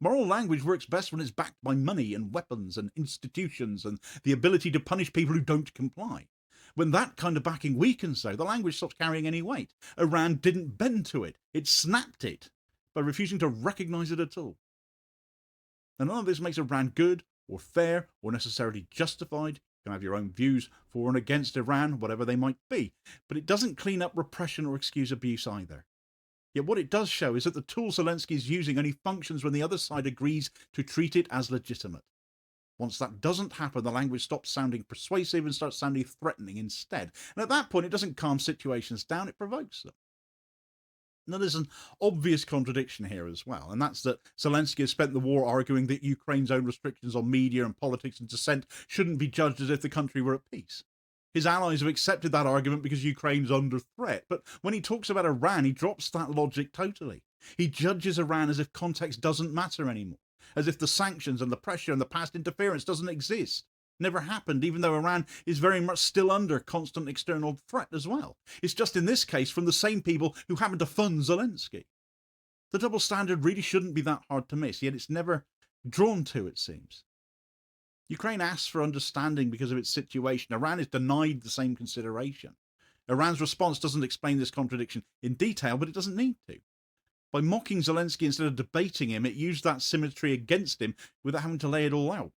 Moral language works best when it's backed by money and weapons and institutions and the ability to punish people who don't comply. When that kind of backing weakens, though, the language stops carrying any weight. Iran didn't bend to it. It snapped it by refusing to recognize it at all. And none of this makes Iran good or fair or necessarily justified. You can have your own views for and against Iran, whatever they might be. But it doesn't clean up repression or excuse abuse either. Yet what it does show is that the tool Zelensky is using only functions when the other side agrees to treat it as legitimate. Once that doesn't happen, the language stops sounding persuasive and starts sounding threatening instead. And at that point, it doesn't calm situations down, it provokes them. Now, there's an obvious contradiction here as well, and that's that Zelensky has spent the war arguing that Ukraine's own restrictions on media and politics and dissent shouldn't be judged as if the country were at peace. His allies have accepted that argument because Ukraine's under threat, but when he talks about Iran, he drops that logic totally. He judges Iran as if context doesn't matter anymore, as if the sanctions and the pressure and the past interference doesn't exist. Never happened, even though Iran is very much still under constant external threat as well. It's just in this case from the same people who happen to fund Zelensky. The double standard really shouldn't be that hard to miss, yet it's never drawn to, it seems. Ukraine asks for understanding because of its situation. Iran is denied the same consideration. Iran's response doesn't explain this contradiction in detail, but it doesn't need to. By mocking Zelensky instead of debating him, it used that symmetry against him without having to lay it all out.